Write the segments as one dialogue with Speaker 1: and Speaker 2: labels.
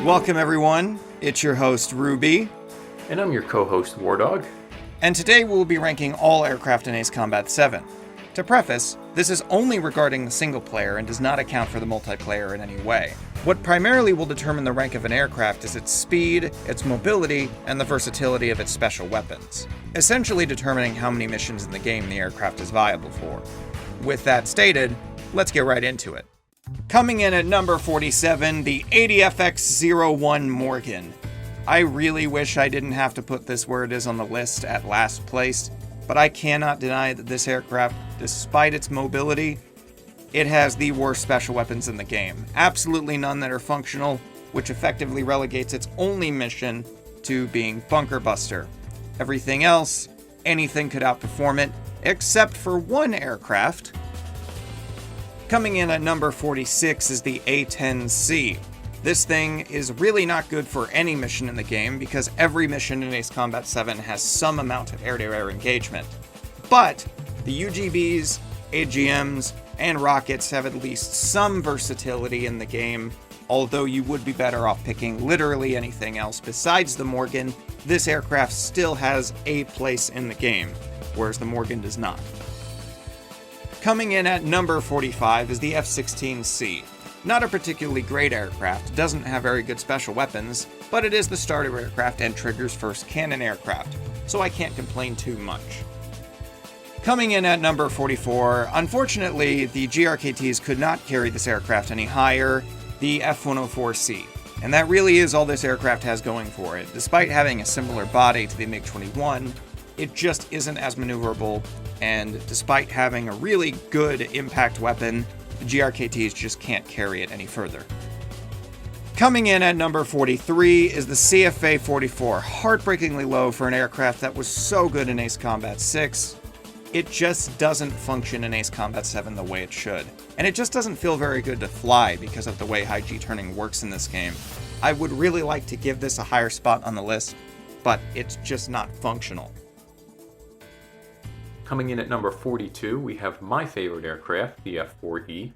Speaker 1: Welcome everyone, it's your host Ruby.
Speaker 2: And I'm your co-host Wardog.
Speaker 1: And today we'll be ranking all aircraft in Ace Combat 7. To preface, this is only regarding the single player and does not account for the multiplayer in any way. What primarily will determine the rank of an aircraft is its speed, its mobility, and the versatility of its special weapons, essentially determining how many missions in the game the aircraft is viable for. With that stated, let's get right into it. Coming in at number 47, the 80FX-01 Morgan. I really wish I didn't have to put this where it is on the list at last place, but I cannot deny that this aircraft, despite its mobility, it has the worst special weapons in the game. Absolutely none that are functional, which effectively relegates its only mission to being Bunker Buster. Everything else, anything could outperform it, except for one aircraft. Coming in at number 46 is the A-10C. This thing is really not good for any mission in the game because every mission in Ace Combat 7 has some amount of air-to-air engagement. But the UGBs, AGMs, and rockets have at least some versatility in the game. Although you would be better off picking literally anything else besides the Morgan, this aircraft still has a place in the game, whereas the Morgan does not. Coming in at number 45 is the F-16C. Not a particularly great aircraft, doesn't have very good special weapons, but it is the starter aircraft and Trigger's first cannon aircraft, so I can't complain too much. Coming in at number 44, unfortunately, the GRKTs could not carry this aircraft any higher, the F-104C. And that really is all this aircraft has going for it. Despite having a similar body to the MiG-21, it just isn't as maneuverable, and despite having a really good impact weapon, the GRKTs just can't carry it any further. Coming in at number 43 is the CFA-44, heartbreakingly low for an aircraft that was so good in Ace Combat 6. It just doesn't function in Ace Combat 7 the way it should. And it just doesn't feel very good to fly because of the way high G turning works in this game. I would really like to give this a higher spot on the list, but it's just not functional.
Speaker 2: Coming in at number 42, we have my favorite aircraft, the F-4E.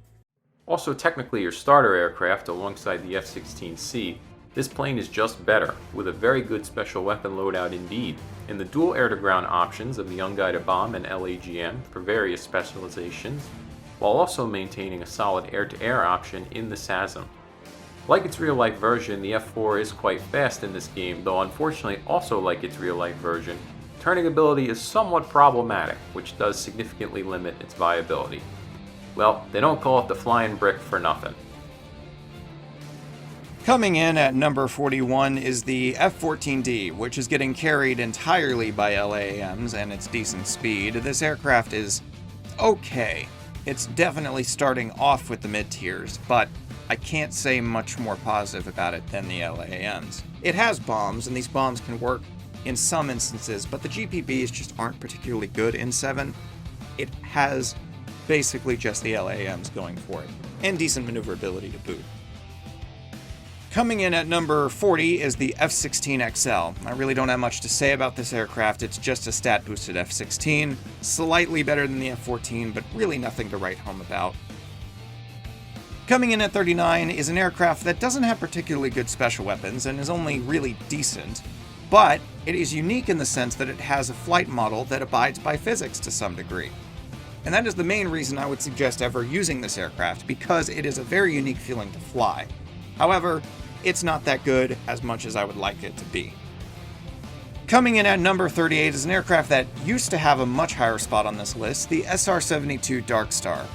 Speaker 2: Also technically your starter aircraft alongside the F-16C, this plane is just better, with a very good special weapon loadout indeed, in the dual air-to-ground options of the unguided bomb and LAGM for various specializations, while also maintaining a solid air-to-air option in the SASM. Like its real-life version, the F-4 is quite fast in this game, though unfortunately also like its real-life version, turning ability is somewhat problematic, which does significantly limit its viability. Well, they don't call it the flying brick for nothing.
Speaker 1: Coming in at number 41 is the F-14D, which is getting carried entirely by LAAMs and its decent speed. This aircraft is okay. It's definitely starting off with the mid-tiers, but I can't say much more positive about it than the LAAMs. It has bombs, and these bombs can work in some instances, but the GPBs just aren't particularly good in 7. It has basically just the LAMs going for it, and decent maneuverability to boot. Coming in at number 40 is the F-16XL. I really don't have much to say about this aircraft, it's just a stat-boosted F-16, slightly better than the F-14, but really nothing to write home about. Coming in at 39 is an aircraft that doesn't have particularly good special weapons and is only really decent, but it is unique in the sense that it has a flight model that abides by physics to some degree. And that is the main reason I would suggest ever using this aircraft, because it is a very unique feeling to fly. However, it's not that good as much as I would like it to be. Coming in at number 38 is an aircraft that used to have a much higher spot on this list, the SR-72 Darkstar.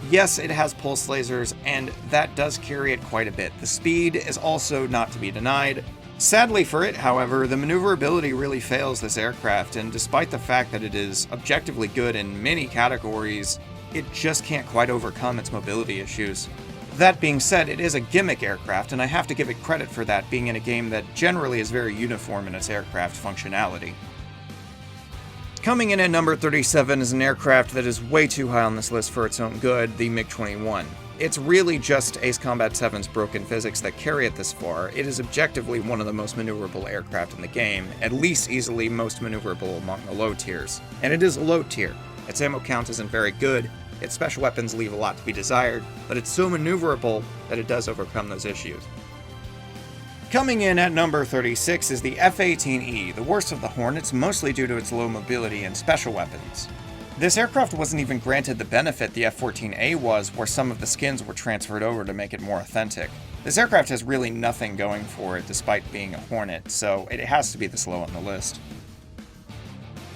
Speaker 1: Yes, it has pulse lasers, and that does carry it quite a bit. The speed is also not to be denied. Sadly for it, however, the maneuverability really fails this aircraft, and despite the fact that it is objectively good in many categories, it just can't quite overcome its mobility issues. That being said, it is a gimmick aircraft, and I have to give it credit for that, being in a game that generally is very uniform in its aircraft functionality. Coming in at number 37 is an aircraft that is way too high on this list for its own good, the MiG-21. It's really just Ace Combat 7's broken physics that carry it this far. It is objectively one of the most maneuverable aircraft in the game, at least easily most maneuverable among the low tiers. And it is a low tier. Its ammo count isn't very good, its special weapons leave a lot to be desired, but it's so maneuverable that it does overcome those issues. Coming in at number 36 is the F-18E, the worst of the Hornets, mostly due to its low mobility and special weapons. This aircraft wasn't even granted the benefit the F-14A was, where some of the skins were transferred over to make it more authentic. This aircraft has really nothing going for it despite being a Hornet, so it has to be this low on the list.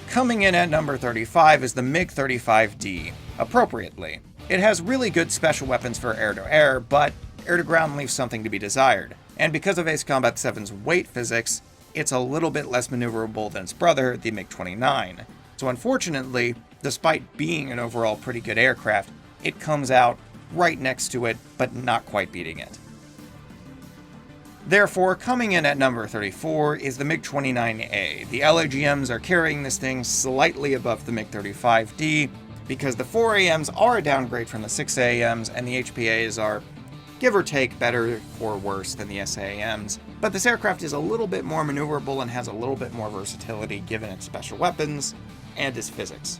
Speaker 1: Coming in at number 35 is the MiG-35D, appropriately. It has really good special weapons for air-to-air, but air-to-ground leaves something to be desired. And because of Ace Combat 7's weight physics, it's a little bit less maneuverable than its brother, the MiG-29. So unfortunately, despite being an overall pretty good aircraft, it comes out right next to it, but not quite beating it. Therefore, coming in at number 34 is the MiG-29A. The LAGMs are carrying this thing slightly above the MiG-35D, because the 4AMs are a downgrade from the 6AMs, and the HPAs are, give or take, better or worse than the SAMs, but this aircraft is a little bit more maneuverable and has a little bit more versatility given its special weapons and its physics.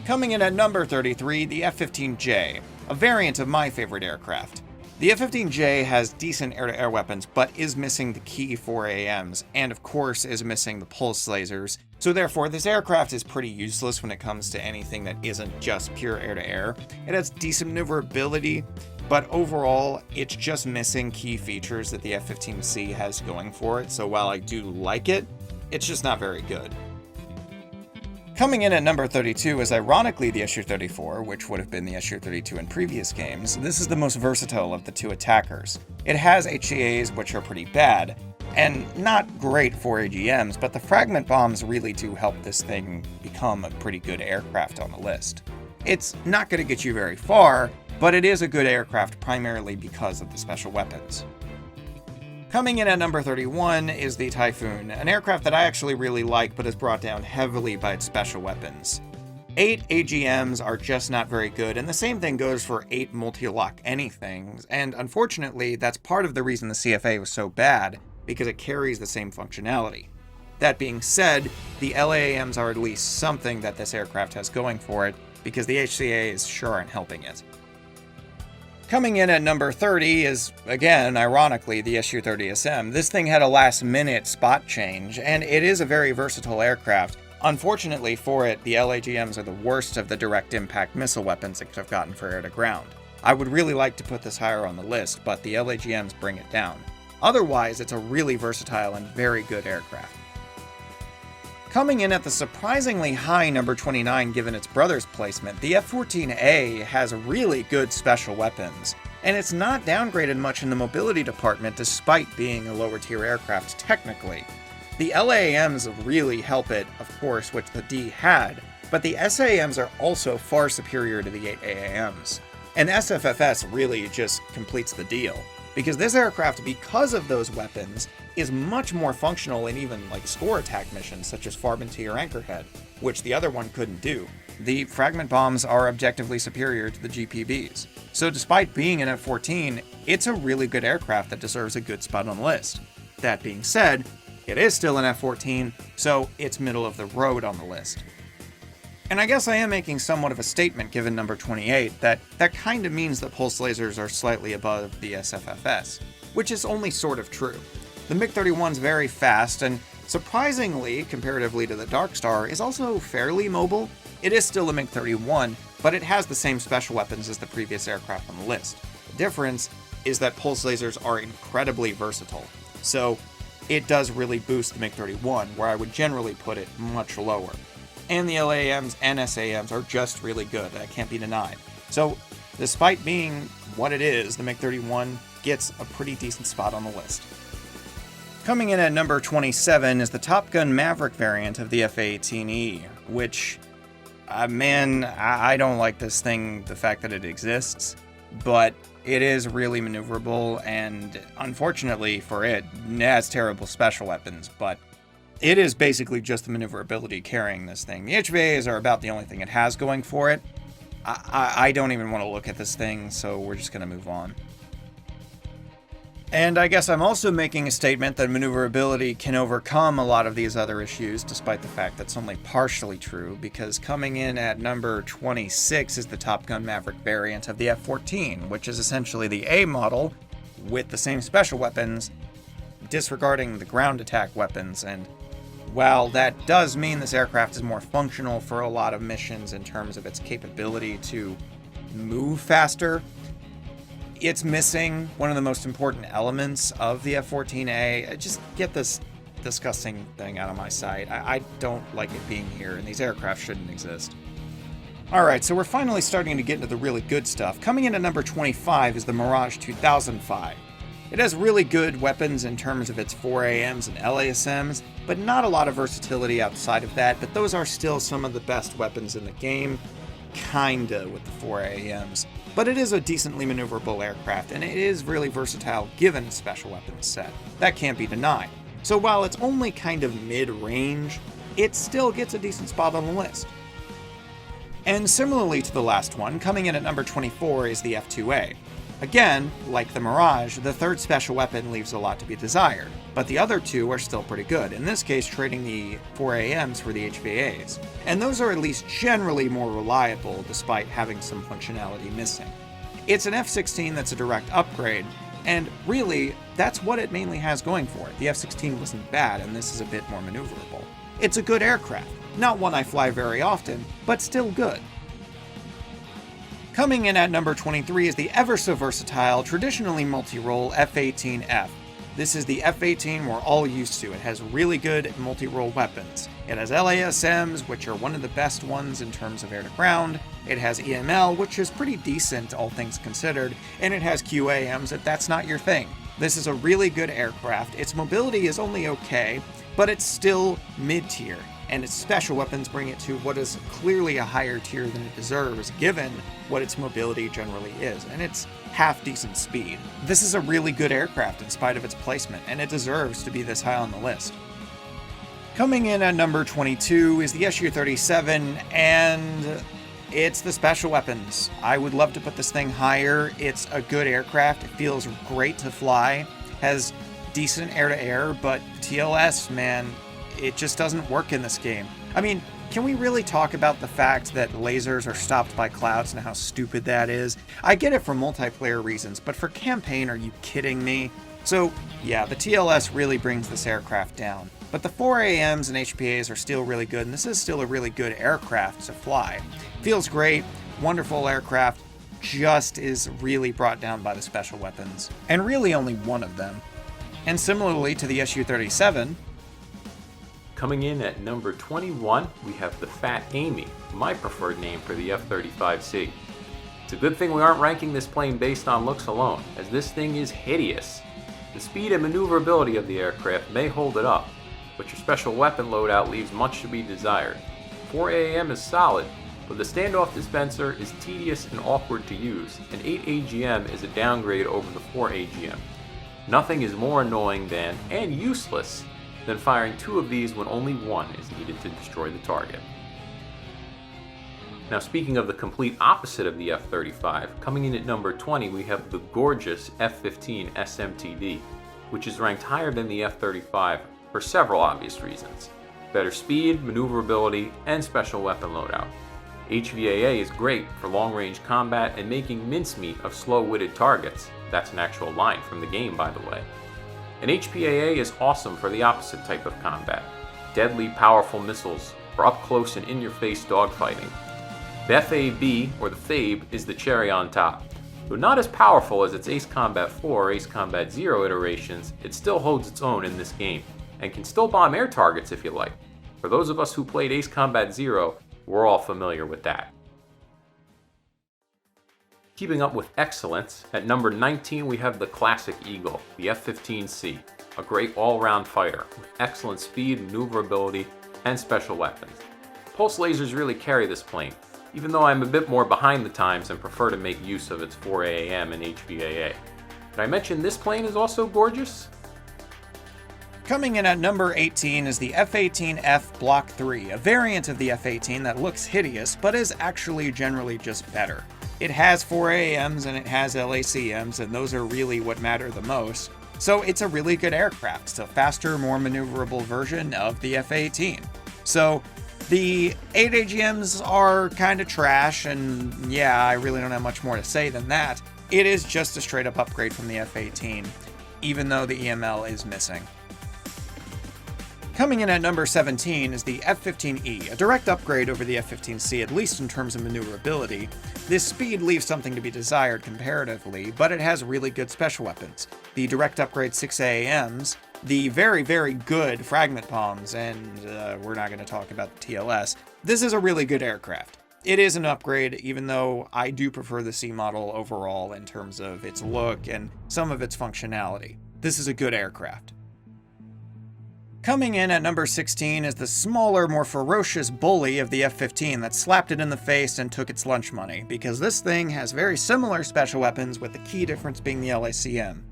Speaker 1: Coming in at number 33, the F-15J, a variant of my favorite aircraft. The F-15J has decent air-to-air weapons, but is missing the key 4AMs, and of course is missing the pulse lasers, so therefore this aircraft is pretty useless when it comes to anything that isn't just pure air-to-air. It has decent maneuverability, but overall, it's just missing key features that the F-15C has going for it, so while I do like it, it's just not very good. Coming in at number 32 is ironically the Su-34, which would have been the Su-32 in previous games. This is the most versatile of the two attackers. It has HCAs, which are pretty bad, and not great for AGMs, but the fragment bombs really do help this thing become a pretty good aircraft on the list. It's not going to get you very far, but it is a good aircraft primarily because of the special weapons. Coming in at number 31 is the Typhoon, an aircraft that I actually really like but is brought down heavily by its special weapons. 8 AGMs are just not very good, and the same thing goes for 8 multi-lock anythings, and unfortunately that's part of the reason the CFA was so bad, because it carries the same functionality. That being said, the LAAMs are at least something that this aircraft has going for it, because the HCAs sure aren't helping it. Coming in at number 30 is, again, ironically, the Su-30SM. This thing had a last-minute spot change, and it is a very versatile aircraft. Unfortunately for it, the LAGMs are the worst of the direct impact missile weapons it could have gotten for air-to-ground. I would really like to put this higher on the list, but the LAGMs bring it down. Otherwise, it's a really versatile and very good aircraft. Coming in at the surprisingly high number 29 given its brother's placement, the F-14A has really good special weapons, and it's not downgraded much in the mobility department despite being a lower tier aircraft technically. The LAAMs really help it, of course, which the D had, but the SAMs are also far superior to the 8 AAMs. And SFFS really just completes the deal, because this aircraft, because of those weapons, is much more functional in even score attack missions such as Farbanti or Anchorhead, which the other one couldn't do. The fragment bombs are objectively superior to the GPBs. So despite being an F-14, it's a really good aircraft that deserves a good spot on the list. That being said, it is still an F-14, so it's middle of the road on the list. And I guess I am making somewhat of a statement given number 28 that kind of means that pulse lasers are slightly above the SFFS, which is only sort of true. The MiG-31's very fast, and surprisingly, comparatively to the Dark Star, is also fairly mobile. It is still a MiG-31, but it has the same special weapons as the previous aircraft on the list. The difference is that pulse lasers are incredibly versatile, so it does really boost the MiG-31, where I would generally put it much lower. And the LAMs and SAMs are just really good, that can't be denied. So, despite being what it is, the MiG-31 gets a pretty decent spot on the list. Coming in at number 27 is the Top Gun Maverick variant of the F-18E, which, I don't like this thing, the fact that it exists, but it is really maneuverable, and unfortunately for it has terrible special weapons, but it is basically just the maneuverability carrying this thing. The HVAs are about the only thing it has going for it. I don't even want to look at this thing, so we're just going to move on. And I guess I'm also making a statement that maneuverability can overcome a lot of these other issues, despite the fact that's only partially true, because coming in at number 26 is the Top Gun Maverick variant of the F-14, which is essentially the A model with the same special weapons, disregarding the ground attack weapons. And while that does mean this aircraft is more functional for a lot of missions in terms of its capability to move faster, it's missing one of the most important elements of the F-14A. Just get this disgusting thing out of my sight. I don't like it being here, and these aircraft shouldn't exist. Alright, so we're finally starting to get into the really good stuff. Coming in at number 25 is the Mirage 2005. It has really good weapons in terms of its 4AMs and LASMs, but not a lot of versatility outside of that, but those are still some of the best weapons in the game, kinda, with the 4AMs. But it is a decently maneuverable aircraft, and it is really versatile given its special weapons set. That can't be denied. So while it's only kind of mid-range, it still gets a decent spot on the list. And similarly to the last one, coming in at number 24 is the F-2A. Again, like the Mirage, the third special weapon leaves a lot to be desired, but the other two are still pretty good, in this case trading the 4AMs for the HVAs. And those are at least generally more reliable despite having some functionality missing. It's an F-16 that's a direct upgrade, and really, that's what it mainly has going for it. The F-16 wasn't bad, and this is a bit more maneuverable. It's a good aircraft, not one I fly very often, but still good. Coming in at number 23 is the ever so versatile, traditionally multi-role F-18F. This is the F-18 we're all used to. It has really good multi-role weapons. It has LASMs, which are one of the best ones in terms of air-to-ground. It has EML, which is pretty decent, all things considered. And it has QAMs if that's not your thing. This is a really good aircraft. Its mobility is only okay, but it's still mid-tier. And its special weapons bring it to what is clearly a higher tier than it deserves, given what its mobility generally is, and its half-decent speed. This is a really good aircraft in spite of its placement, and it deserves to be this high on the list. Coming in at number 22 is the Su-37, and it's the special weapons. I would love to put this thing higher. It's a good aircraft. It feels great to fly, has decent air-to-air, but TLS, man, it just doesn't work in this game. I mean, can we really talk about the fact that lasers are stopped by clouds and how stupid that is? I get it for multiplayer reasons, but for campaign, are you kidding me? So, yeah, the TLS really brings this aircraft down. But the 4AMs and HPAs are still really good, and this is still a really good aircraft to fly. Feels great, wonderful aircraft, just is really brought down by the special weapons. And really only one of them. And similarly to the Su-37,
Speaker 2: coming in at number 21, we have the Fat Amy, my preferred name for the F-35C. It's a good thing we aren't ranking this plane based on looks alone, as this thing is hideous. The speed and maneuverability of the aircraft may hold it up, but your special weapon loadout leaves much to be desired. 4AM is solid, but the standoff dispenser is tedious and awkward to use, and 8AGM is a downgrade over the 4AGM. Nothing is more annoying than, and useless, than firing two of these when only one is needed to destroy the target. Now, speaking of the complete opposite of the F-35, coming in at number 20 we have the gorgeous F-15 SMTD, which is ranked higher than the F-35 for several obvious reasons. Better speed, maneuverability, and special weapon loadout. HVAA is great for long-range combat and making mincemeat of slow-witted targets. That's an actual line from the game, by the way. And HPAA is awesome for the opposite type of combat. Deadly, powerful missiles for up-close and in-your-face dogfighting. The FAB, or the FAB, is the cherry on top. Though not as powerful as its Ace Combat 4 or Ace Combat 0 iterations, it still holds its own in this game, and can still bomb air targets if you like. For those of us who played Ace Combat 0, we're all familiar with that. Keeping up with excellence, at number 19 we have the classic Eagle, the F-15C, a great all-round fighter with excellent speed, maneuverability, and special weapons. Pulse lasers really carry this plane, even though I'm a bit more behind the times and prefer to make use of its 4AAM and HVAA. Did I mention this plane is also gorgeous?
Speaker 1: Coming in at number 18 is the F-18F Block 3, a variant of the F-18 that looks hideous, but is actually generally just better. It has 4AMs and it has LACMs, and those are really what matter the most. So it's a really good aircraft. It's a faster, more maneuverable version of the F-18. So the 8AGMs are kind of trash, and yeah, I really don't have much more to say than that. It is just a straight up upgrade from the F-18, even though the EML is missing. Coming in at number 17 is the F-15E, a direct upgrade over the F-15C, at least in terms of maneuverability. This speed leaves something to be desired comparatively, but it has really good special weapons. The direct upgrade 6 AAMs, the very, very good fragment bombs, and we're not going to talk about the TLS. This is a really good aircraft. It is an upgrade, even though I do prefer the C model overall in terms of its look and some of its functionality. This is a good aircraft. Coming in at number 16 is the smaller, more ferocious bully of the F-15 that slapped it in the face and took its lunch money, because this thing has very similar special weapons, with the key difference being the LACM.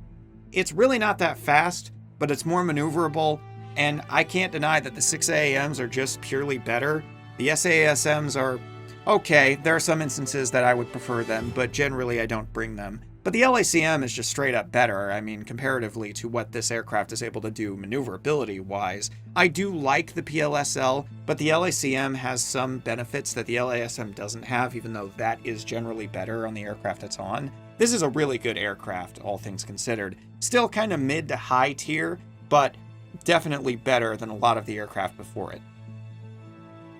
Speaker 1: It's really not that fast, but it's more maneuverable, and I can't deny that the 6 AAMs are just purely better. The SASMs are okay, there are some instances that I would prefer them, but generally I don't bring them. But the LACM is just straight up better, I mean, comparatively to what this aircraft is able to do maneuverability-wise. I do like the PLSL, but the LACM has some benefits that the LASM doesn't have, even though that is generally better on the aircraft it's on. This is a really good aircraft, all things considered. Still kind of mid to high tier, but definitely better than a lot of the aircraft before it.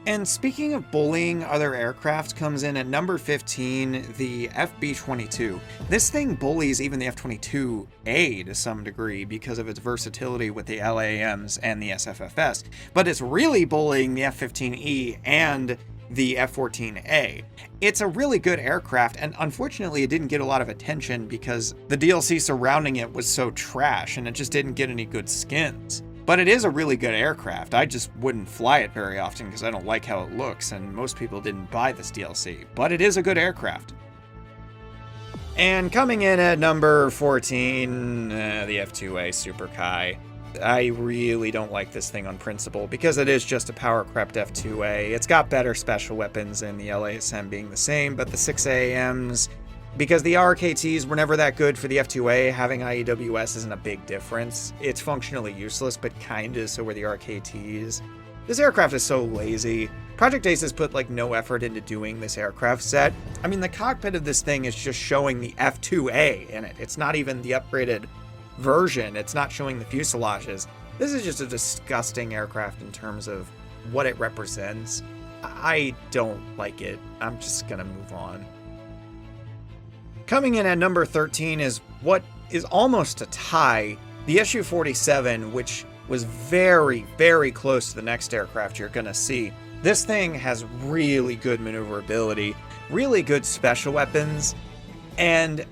Speaker 1: And speaking of bullying other aircraft, comes in at number 15, the FB-22. This thing bullies even the F-22A to some degree because of its versatility with the LAMs and the SFFS, but it's really bullying the F-15E and the F-14A. It's a really good aircraft, and unfortunately it didn't get a lot of attention because the DLC surrounding it was so trash and it just didn't get any good skins. But it is a really good aircraft. I just wouldn't fly it very often because I don't like how it looks, and most people didn't buy this DLC. But it is a good aircraft. And coming in at number 14, the F-2A Super Kai. I really don't like this thing on principle because it is just a power-crept F-2A. It's got better special weapons and the LASM being the same, but the 6 AAMs, because the RKTs were never that good for the F-2A, having IEWS isn't a big difference. It's functionally useless, but kinda so were the RKTs. This aircraft is so lazy. Project Ace has put no effort into doing this aircraft set. I mean, the cockpit of this thing is just showing the F-2A in it. It's not even the upgraded version. It's not showing the fuselages. This is just a disgusting aircraft in terms of what it represents. I don't like it. I'm just gonna move on. Coming in at number 13 is what is almost a tie, the Su-47, which was very, very close to the next aircraft you're going to see. This thing has really good maneuverability, really good special weapons, and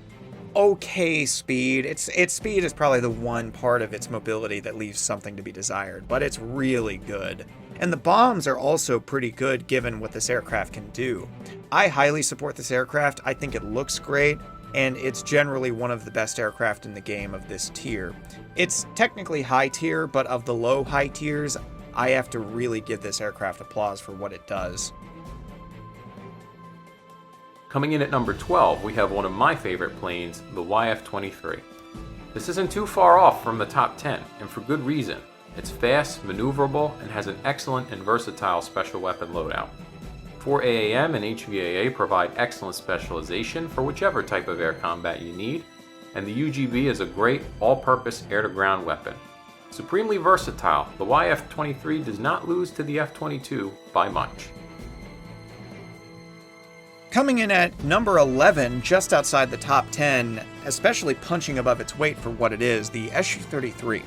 Speaker 1: okay speed. Its speed is probably the one part of its mobility that leaves something to be desired, but it's really good. And the bombs are also pretty good given what this aircraft can do. I highly support this aircraft. I think it looks great, and it's generally one of the best aircraft in the game of this tier. It's technically high tier, but of the low high tiers, I have to really give this aircraft applause for what it does.
Speaker 2: Coming in at number 12, we have one of my favorite planes, the YF-23. This isn't too far off from the top 10, and for good reason. It's fast, maneuverable, and has an excellent and versatile special weapon loadout. 4 AAM and HVAA provide excellent specialization for whichever type of air combat you need, and the UGV is a great all-purpose air-to-ground weapon. Supremely versatile, the YF-23 does not lose to the F-22 by much.
Speaker 1: Coming in at number 11, just outside the top 10, especially punching above its weight for what it is, the Su-33.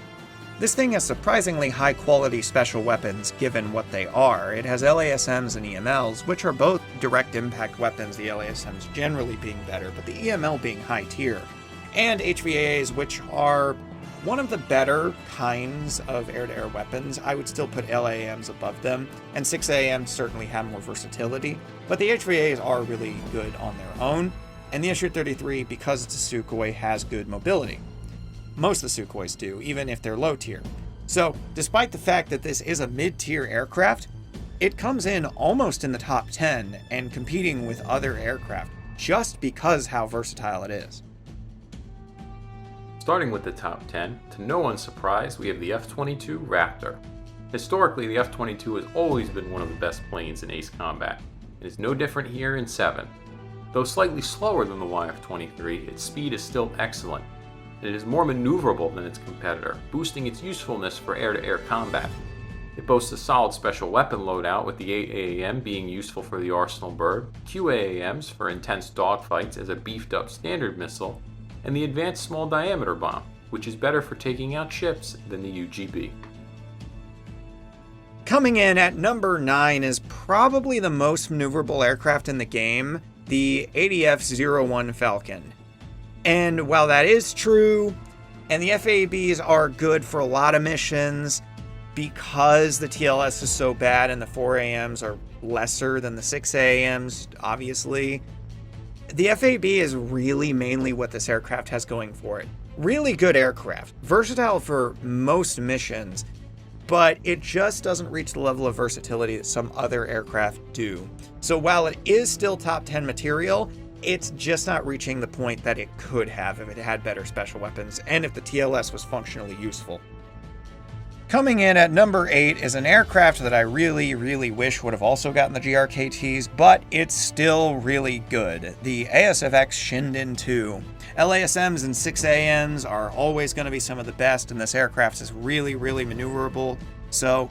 Speaker 1: This thing has surprisingly high-quality special weapons, given what they are. It has LASMs and EMLs, which are both direct impact weapons, the LASMs generally being better, but the EML being high tier. And HVAAs, which are one of the better kinds of air-to-air weapons. I would still put LAMs above them, and 6 AAMs certainly have more versatility, but the HVAAs are really good on their own, and the Su-33, because it's a Sukhoi, has good mobility. Most of the Sukhois do, even if they're low tier. So, despite the fact that this is a mid-tier aircraft, it comes in almost in the top 10 and competing with other aircraft, just because how versatile it is.
Speaker 2: Starting with the top 10, to no one's surprise, we have the F-22 Raptor. Historically, the F-22 has always been one of the best planes in Ace Combat. It is no different here in 7. Though slightly slower than the YF-23, its speed is still excellent, and it is more maneuverable than its competitor, boosting its usefulness for air-to-air combat. It boasts a solid special weapon loadout, with the 8AAM being useful for the Arsenal bird, QAAMs for intense dogfights as a beefed-up standard missile, and the advanced small diameter bomb, which is better for taking out ships than the UGB.
Speaker 1: Coming in at number 9 is probably the most maneuverable aircraft in the game, the ADF-01 Falcon. And while that is true, and the FABs are good for a lot of missions, because the TLS is so bad and the 4AMs are lesser than the 6AMs, obviously, the FAB is really mainly what this aircraft has going for it. Really good aircraft, versatile for most missions, but it just doesn't reach the level of versatility that some other aircraft do. So while it is still top 10 material, it's just not reaching the point that it could have if it had better special weapons and if the TLS was functionally useful. Coming in at number 8 is an aircraft that I really wish would have also gotten the GRKTs, but it's still really good. The ASFX Shinden II. LASMs and 6AMs are always going to be some of the best, and this aircraft is really maneuverable. So,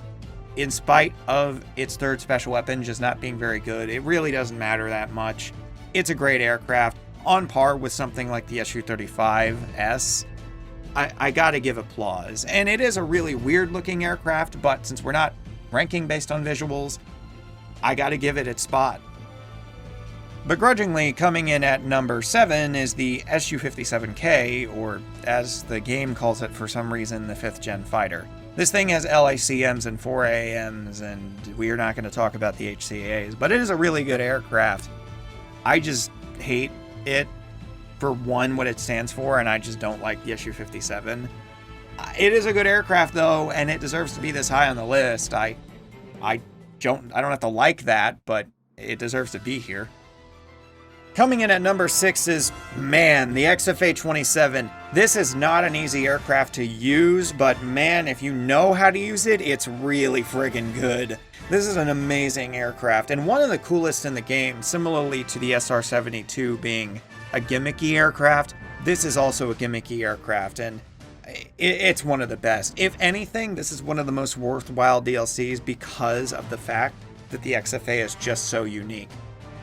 Speaker 1: in spite of its third special weapon just not being very good, it really doesn't matter that much. It's a great aircraft, on par with something like the Su-35S. I gotta give applause. And it is a really weird looking aircraft, but since we're not ranking based on visuals, I gotta give it its spot. Begrudgingly, coming in at number 7 is the Su-57K, or as the game calls it for some reason, the 5th gen fighter. This thing has LACMs and 4AMs, and we are not going to talk about the HCAs, but it is a really good aircraft. I just hate it for one, what it stands for, and I just don't like the Su-57. It is a good aircraft though, and it deserves to be this high on the list. I don't have to like that, but it deserves to be here. Coming in at number 6 is, man, the XFA-27. This is not an easy aircraft to use, but man, if you know how to use it, it's really friggin' good. This is an amazing aircraft, and one of the coolest in the game, similarly to the SR-72 being a gimmicky aircraft. This is also a gimmicky aircraft, and it's one of the best. If anything, this is one of the most worthwhile DLCs because of the fact that the XFA is just so unique.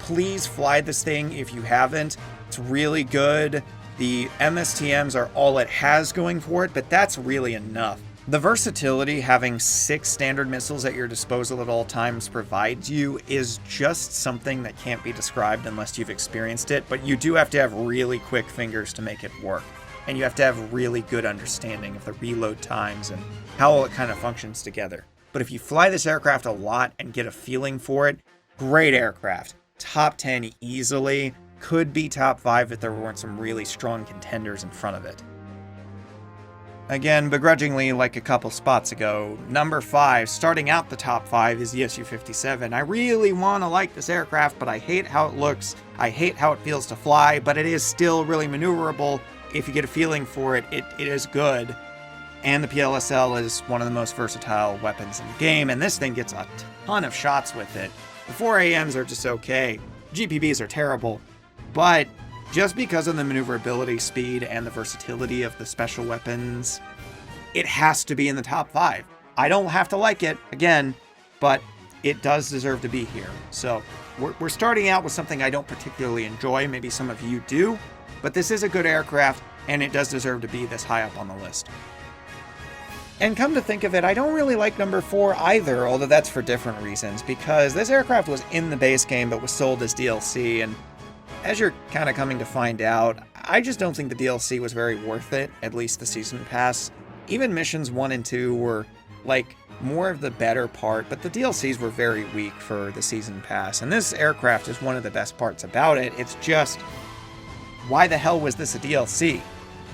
Speaker 1: Please fly this thing if you haven't. It's really good. The MSTMs are all it has going for it, but that's really enough. The versatility having 6 standard missiles at your disposal at all times provides you is just something that can't be described unless you've experienced it, but you do have to have really quick fingers to make it work. And you have to have really good understanding of the reload times and how all it kind of functions together. But if you fly this aircraft a lot and get a feeling for it, great aircraft. Top 10 easily, could be top 5 if there weren't some really strong contenders in front of it. Again, begrudgingly, like a couple spots ago, number 5, starting out the top 5, is the Su-57. I really want to like this aircraft, but I hate how it looks, I hate how it feels to fly, but it is still really maneuverable. If you get a feeling for it, it is good. And the PLSL is one of the most versatile weapons in the game, and this thing gets a ton of shots with it. The 4AMs are just okay, GPBs are terrible, but just because of the maneuverability, speed, and the versatility of the special weapons, it has to be in the top 5. I don't have to like it, again, but it does deserve to be here. So we're starting out with something I don't particularly enjoy, maybe some of you do, but this is a good aircraft, and it does deserve to be this high up on the list. And come to think of it, I don't really like number 4 either, although that's for different reasons, because this aircraft was in the base game but was sold as DLC, and as you're kind of coming to find out, I just don't think the DLC was very worth it, at least the Season Pass. Even Missions 1 and 2 were, like, more of the better part, but the DLCs were very weak for the Season Pass, and this aircraft is one of the best parts about it. It's just, why the hell was this a DLC?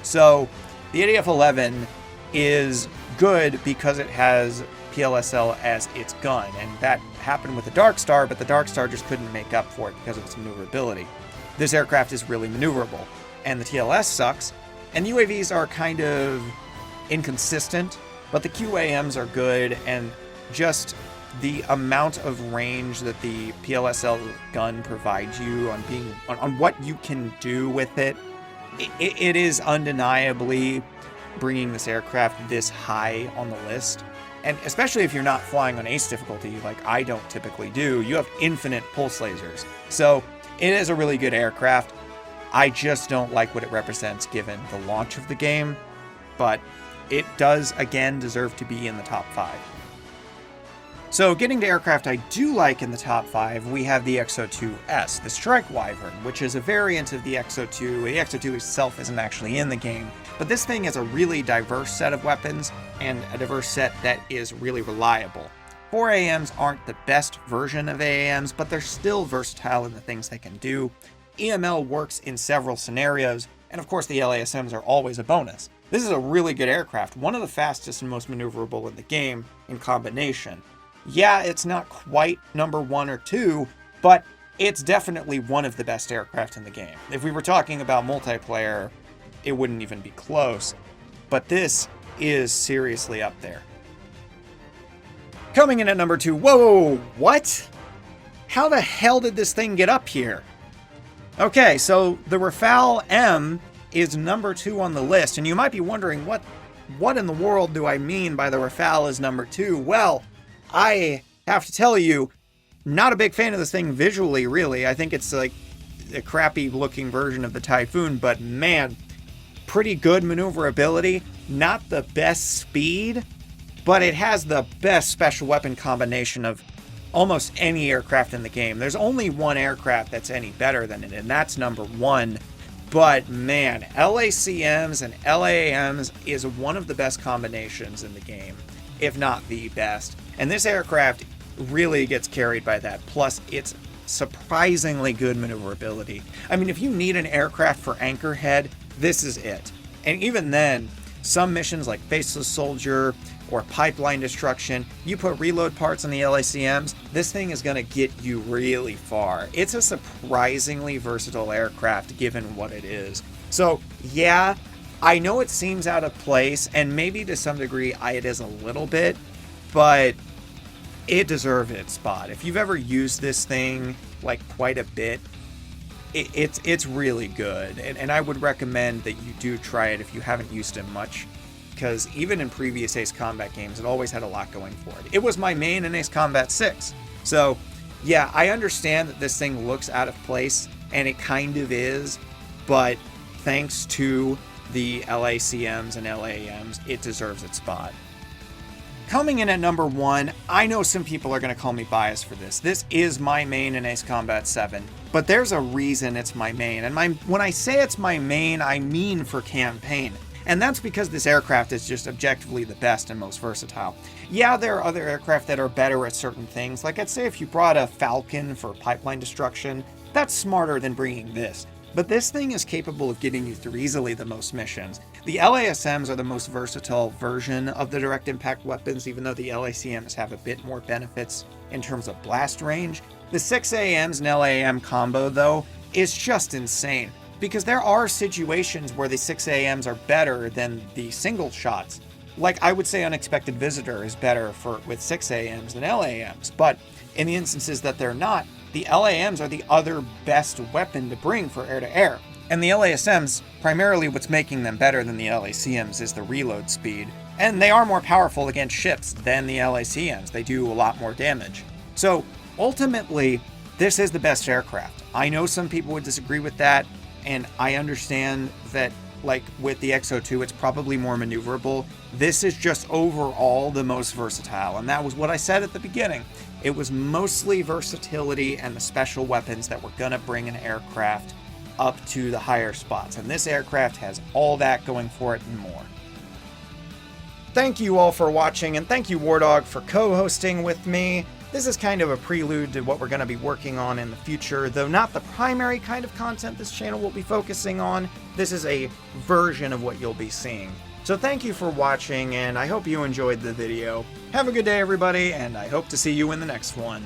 Speaker 1: So, the ADF-11 is good because it has PLSL as its gun, and that happened with the Dark Star, but the Dark Star just couldn't make up for it because of its maneuverability. This aircraft is really maneuverable, and the TLS sucks, and the UAVs are kind of inconsistent, but the QAMs are good, and just the amount of range that the PLSL gun provides you on what you can do with it, it is undeniably bringing this aircraft this high on the list. And especially if you're not flying on ace difficulty like I don't typically do, you have infinite pulse lasers. So it is a really good aircraft. I just don't like what it represents given the launch of the game, but it does again deserve to be in the top 5. So getting to aircraft I do like in the top 5, we have the X-02S, the Strike Wyvern, which is a variant of the X-02. The X-02 itself isn't actually in the game, but this thing has a really diverse set of weapons and a diverse set that is really reliable. 4AMs aren't the best version of AAMs, but they're still versatile in the things they can do. EML works in several scenarios, and of course the LASMs are always a bonus. This is a really good aircraft, one of the fastest and most maneuverable in the game in combination. Yeah, it's not quite number 1 or 2, but it's definitely one of the best aircraft in the game. If we were talking about multiplayer, it wouldn't even be close, but this is seriously up there. Coming in at number 2, whoa, what? How the hell did this thing get up here? Okay, so the Rafale M is number 2 on the list, and you might be wondering, what in the world do I mean by the Rafale is number 2? Well, I have to tell you, not a big fan of this thing visually, really. I think it's like a crappy looking version of the Typhoon, but man, pretty good maneuverability. Not the best speed, but it has the best special weapon combination of almost any aircraft in the game. There's only one aircraft that's any better than it, and that's number 1. But man, LACMs and LAMs is one of the best combinations in the game, if not the best. And this aircraft really gets carried by that. Plus, it's surprisingly good maneuverability. I mean, if you need an aircraft for Anchorhead, this is it. And even then, some missions like Faceless Soldier or Pipeline Destruction, you put reload parts on the LACMs, this thing is going to get you really far. It's a surprisingly versatile aircraft given what it is. So yeah, I know it seems out of place, and maybe to some degree it is a little bit, but it deserves its spot. If you've ever used this thing like quite a bit, it's really good, and I would recommend that you do try it if you haven't used it much, because even in previous Ace Combat games, it always had a lot going for it. It was my main in Ace Combat 6. So yeah, I understand that this thing looks out of place, and it kind of is, but thanks to the LACMs and LAMs, it deserves its spot. Coming in at number 1, I know some people are going to call me biased for this. This is my main in Ace Combat 7, but there's a reason it's my main. And when I say it's my main, I mean for campaign. And that's because this aircraft is just objectively the best and most versatile. Yeah, there are other aircraft that are better at certain things. Like I'd say if you brought a Falcon for pipeline destruction, that's smarter than bringing this. But this thing is capable of getting you through easily the most missions. The LASMs are the most versatile version of the direct impact weapons, even though the LACMs have a bit more benefits in terms of blast range. The 6AMs and LAM combo, though, is just insane, because there are situations where the 6AMs are better than the single shots. Like I would say Unexpected Visitor is better with 6AMs than LAMs, but in the instances that they're not, the LAMs are the other best weapon to bring for air-to-air. And the LASMs, primarily what's making them better than the LACMs is the reload speed. And they are more powerful against ships than the LACMs. They do a lot more damage. So ultimately, this is the best aircraft. I know some people would disagree with that, and I understand that, like with the X-02, it's probably more maneuverable. This is just overall the most versatile, and that was what I said at the beginning. It was mostly versatility and the special weapons that were gonna bring an aircraft up to the higher spots, and this aircraft has all that going for it and more. Thank you all for watching, and thank you Wardog for co-hosting with me. This is kind of a prelude to what we're going to be working on in the future, though not the primary kind of content this channel will be focusing on. This is a version of what you'll be seeing. So thank you for watching, and I hope you enjoyed the video. Have a good day, everybody, and I hope to see you in the next one.